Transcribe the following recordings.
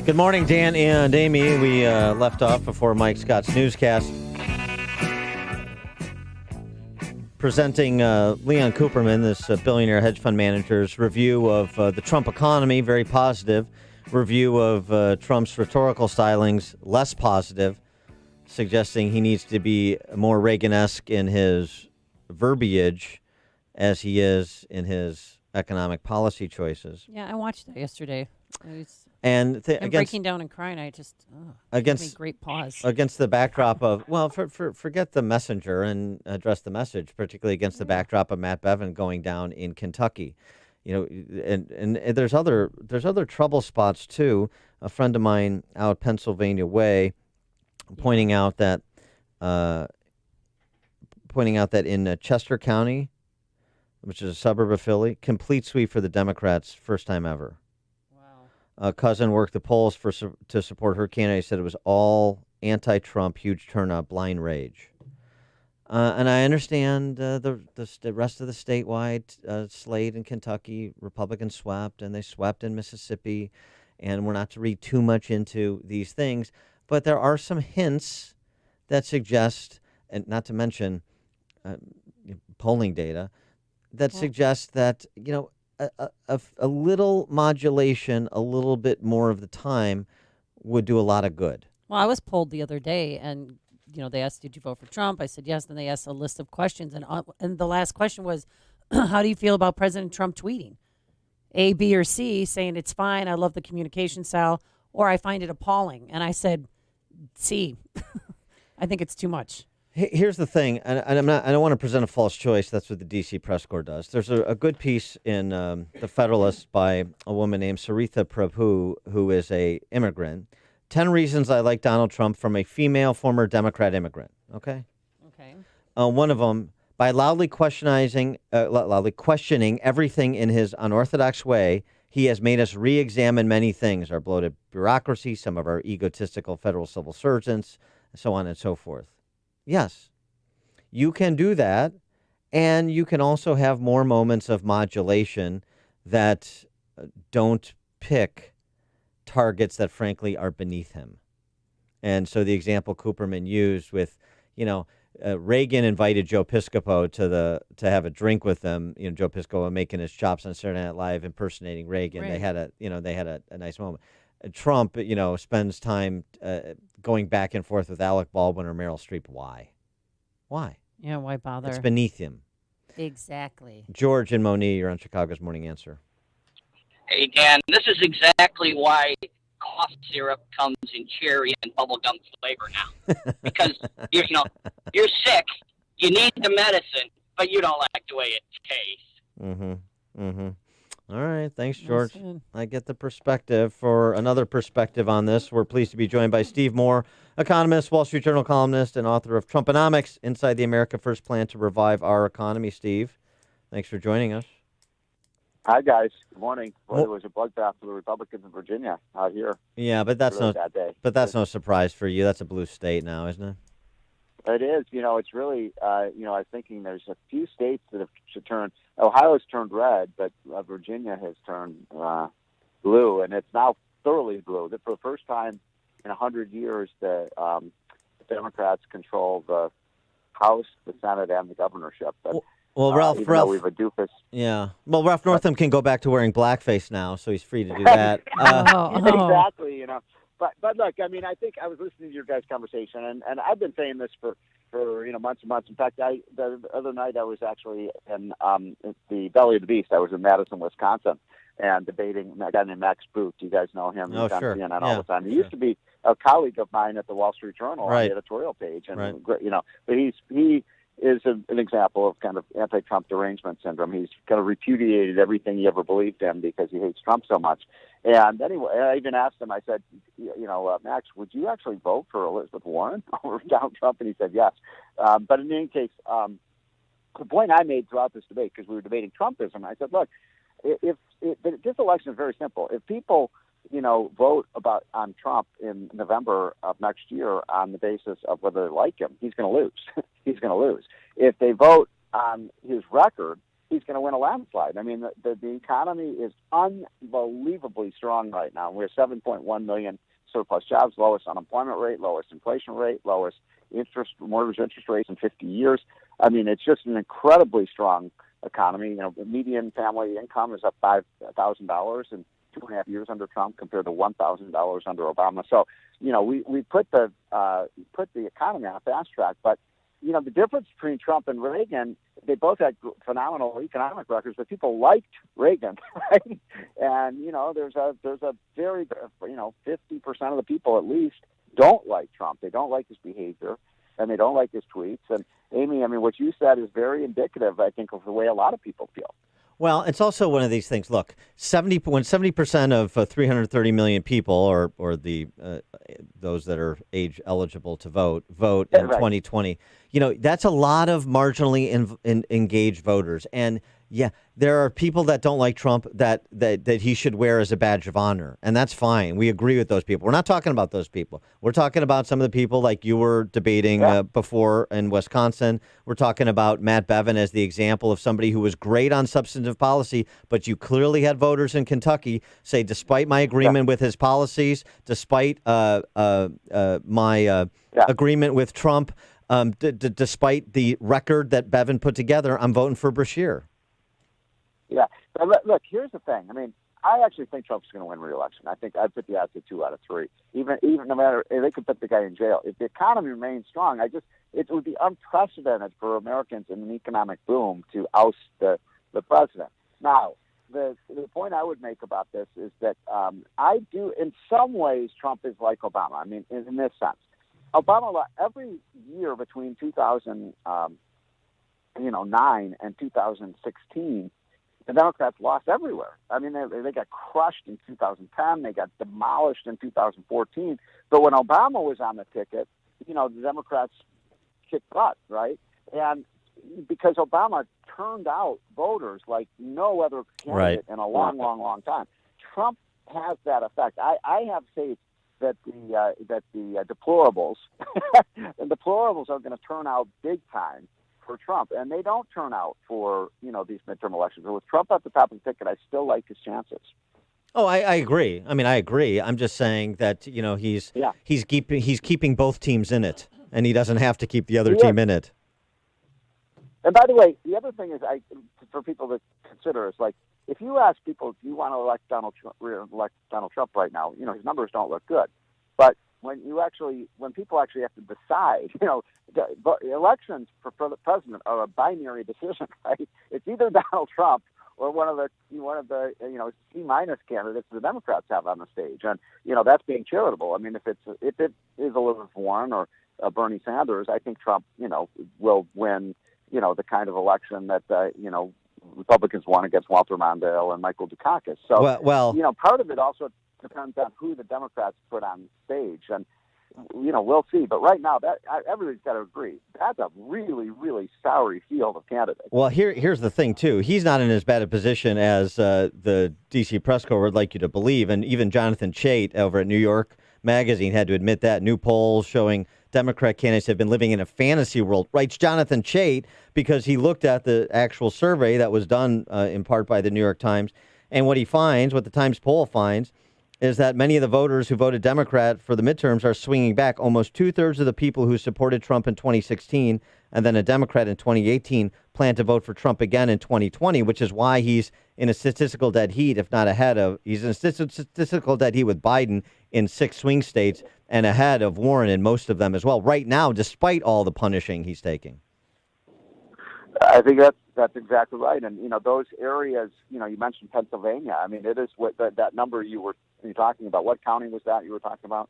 Good morning, Dan and Amy. We left off before Mike Scott's newscast. Presenting Leon Cooperman, this billionaire hedge fund manager's review of the Trump economy, very positive. Review of Trump's rhetorical stylings, less positive, suggesting he needs to be more Reagan-esque in his verbiage as he is in his economic policy choices. Yeah, I watched that yesterday. And breaking down and crying, I just gave me great pause. Against the backdrop of, well, forget the messenger and address the message, particularly against the backdrop of Matt Bevin going down in Kentucky. You know, and there's other trouble spots too. A friend of mine out Pennsylvania way pointing out that in Chester County, which is a suburb of Philly, complete sweep for the Democrats, first time ever. Cousin worked the polls to support her candidate. Said it was all anti-Trump, huge turnout, blind rage. And I understand the rest of the statewide slate in Kentucky, Republicans swept, and they swept in Mississippi. And we're not to read too much into these things, but there are some hints that suggest, and not to mention polling data, that suggests that, you know, a little modulation, a little bit more of the time would do a lot of good. Well, I was polled the other day, and they asked, "Did you vote for Trump?" I said yes. Then they asked a list of questions, and the last question was, "How do you feel about President Trump tweeting? A, B, or C?" Saying it's fine. I love the communication style, or I find it appalling. And I said, C. I think it's too much. Here's the thing, and I don't want to present a false choice. That's what the D.C. press corps does. There's a good piece in the Federalist by a woman named Saritha Prabhu, who is a immigrant. 10 reasons I like Donald Trump from a female former Democrat immigrant. Okay. One of them, by loudly questioning everything in his unorthodox way, he has made us re-examine many things: our bloated bureaucracy, some of our egotistical federal civil servants, and so on and so forth. Yes, you can do that, and you can also have more moments of modulation that don't pick targets that, frankly, are beneath him. And so the example Cooperman used with, Reagan invited Joe Piscopo to have a drink with them. Joe Piscopo making his chops on Saturday Night Live impersonating Reagan. Right. They had a nice moment. Trump, spends time going back and forth with Alec Baldwin or Meryl Streep. Why? Yeah, why bother? It's beneath him. Exactly. George and Moni, you're on Chicago's Morning Answer. Hey, Dan, this is exactly why cough syrup comes in cherry and bubblegum flavor now. Because, you're sick, you need the medicine, but you don't like the way it tastes. All right. Thanks, George. I get the perspective. For another perspective on this, we're pleased to be joined by Steve Moore, economist, Wall Street Journal columnist, and author of Trumponomics, Inside the America First Plan to Revive Our Economy. Steve, thanks for joining us. Hi, guys. Good morning. Boy, it was a bloodbath for the Republicans in Virginia out here. Yeah, but that's really no surprise for you. That's a blue state now, isn't it? It is. It's really, I was thinking there's a few states that have turned. Ohio's turned red, but Virginia has turned blue, and it's now thoroughly blue. For the first time in 100 years, the Democrats control the House, the Senate, and the governorship. But, Ralph, we have a doofus. Yeah. Well, Ralph Northam can go back to wearing blackface now, so he's free to do that. Exactly. But look, I think I was listening to your guys' conversation, and I've been saying this for months and months. In fact, the other night I was actually in the belly of the beast. I was in Madison, Wisconsin, and debating a guy named Max Boot. Do you guys know him? Oh, He's on sure. CNN all the time. He used to be a colleague of mine at the Wall Street Journal on the editorial page, and but he is an example of kind of anti-Trump derangement syndrome. He's kind of repudiated everything he ever believed in because he hates Trump so much. And anyway, I even asked him, I said, Max, would you actually vote for Elizabeth Warren over Donald Trump? And he said yes. But in any case, the point I made throughout this debate, because we were debating Trumpism, I said, look, this election is very simple. If people vote on Trump in November of next year on the basis of whether they like him, he's going to lose. He's going to lose. If they vote on his record, he's going to win a landslide. I mean, the economy is unbelievably strong right now. We're 7.1 million surplus jobs, lowest unemployment rate, lowest inflation rate, lowest mortgage interest rates in 50 years. I mean, it's just an incredibly strong economy. You know, the median family income is up $5,000 in 2.5 years under Trump compared to $1,000 under Obama. So, you know, we put the economy on a fast track. But, you know, the difference between Trump and Reagan, they both had phenomenal economic records, but people liked Reagan, right? And, you know, there's a very, 50% of the people at least don't like Trump. They don't like his behavior, and they don't like his tweets. And Amy, I mean, what you said is very indicative, I think, of the way a lot of people feel. Well, it's also one of these things. Look, when 70% of 330 million people, or the those that are age eligible to vote in 2020, you know, that's a lot of marginally engaged voters. And yeah, there are people that don't like Trump that he should wear as a badge of honor, and that's fine. We agree with those people. We're not talking about those people. We're talking about some of the people like you were debating before in Wisconsin. We're talking about Matt Bevin as the example of somebody who was great on substantive policy, but you clearly had voters in Kentucky say, despite my agreement with his policies, despite my agreement with Trump, despite the record that Bevin put together, I'm voting for Brashear. Yeah. But look, here's the thing. I mean, I actually think Trump's going to win re-election. I think I'd put the odds at 2 out of 3. Even no matter, they could put the guy in jail. If the economy remains strong, it would be unprecedented for Americans in an economic boom to oust the president. Now, the point I would make about this is that I do, in some ways, Trump is like Obama. I mean, in this sense, Obama every year between 2009 and 2016. The Democrats lost everywhere. I mean, they got crushed in 2010. They got demolished in 2014. But when Obama was on the ticket, you know, the Democrats kicked butt, right? And because Obama turned out voters like no other candidate in a long, long, long time. Trump has that effect. I have faith that the deplorables and deplorables are going to turn out big time for Trump, and they don't turn out for, you know, these midterm elections. But with Trump at the top of the ticket, I still like his chances. Oh, I agree. I mean, I agree. I'm just saying that, you know, he's keeping both teams in it, and he doesn't have to keep the other team in it. And by the way, the other thing is, for people to consider is, like, if you ask people, do you want to elect Donald Trump right now? You know, his numbers don't look good, but when people actually have to decide, you know, the elections for the president are a binary decision, right? It's either Donald Trump or one of the C- candidates the Democrats have on the stage, and you know that's being charitable. I mean, if it is Elizabeth Warren or Bernie Sanders, I think Trump, you know, will win, you know, the kind of election that you know, Republicans won against Walter Mondale and Michael Dukakis. So, you know, part of it also depends on who the Democrats put on stage, and you know, we'll see. But right now, everybody's got to agree that's a really, really sorry field of candidates. Well, here's the thing too. He's not in as bad a position as the D.C. press corps would like you to believe, and even Jonathan Chait over at New York Magazine had to admit that. New polls showing Democrat candidates have been living in a fantasy world, writes Jonathan Chait, because he looked at the actual survey that was done in part by the New York Times, and what the Times poll finds, is that many of the voters who voted Democrat for the midterms are swinging back. Almost 2/3 of the people who supported Trump in 2016 and then a Democrat in 2018 plan to vote for Trump again in 2020, which is why he's in a statistical dead heat, if not ahead of. He's in a statistical dead heat with Biden in 6 swing states and ahead of Warren in most of them as well right now, despite all the punishing he's taking. I think that's exactly right. And, you know, those areas, you know, you mentioned Pennsylvania. I mean, it is what that number you were talking about. What county was that you were talking about?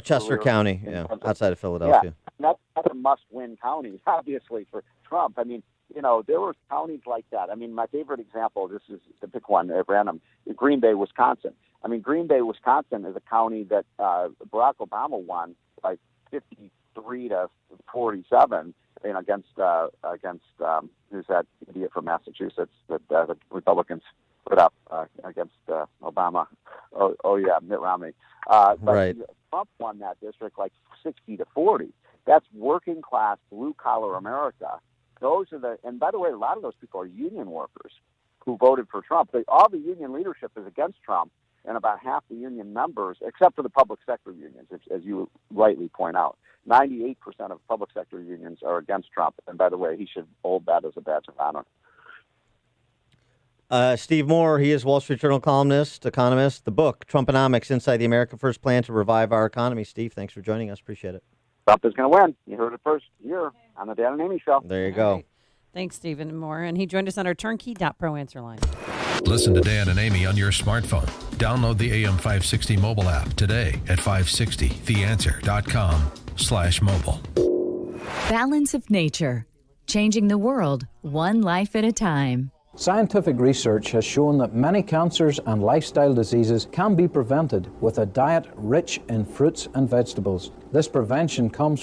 Chester County, outside of Philadelphia. Yeah, that's a must-win county, obviously, for Trump. I mean, you know, there were counties like that. I mean, my favorite example, this is to pick one at random, Green Bay, Wisconsin. I mean, Green Bay, Wisconsin is a county that Barack Obama won by 53 to 47. You know, against who's that idiot from Massachusetts that the Republicans put up against Obama? Oh yeah, Mitt Romney. But Trump won that district like 60 to 40. That's working class, blue collar America those are the, and by the way, a lot of those people are union workers who voted for Trump. All the union leadership is against Trump, and about half the union members, except for the public sector unions, as you rightly point out, 98% of public sector unions are against Trump. And by the way, he should hold that as a badge of honor. Steve Moore, he is Wall Street Journal columnist, economist. The book, Trumponomics, Inside the America First Plan to Revive Our Economy. Steve, thanks for joining us. Appreciate it. Trump is going to win. You heard it first here on the Dan and Amy Show. There you go. Right. Thanks, Stephen Moore. And he joined us on our turnkey.pro answer line. Listen to Dan and Amy on your smartphone. Download the AM 560 mobile app today at 560theanswer.com/mobile. Balance of nature. Changing the world, one life at a time. Scientific research has shown that many cancers and lifestyle diseases can be prevented with a diet rich in fruits and vegetables. This prevention comes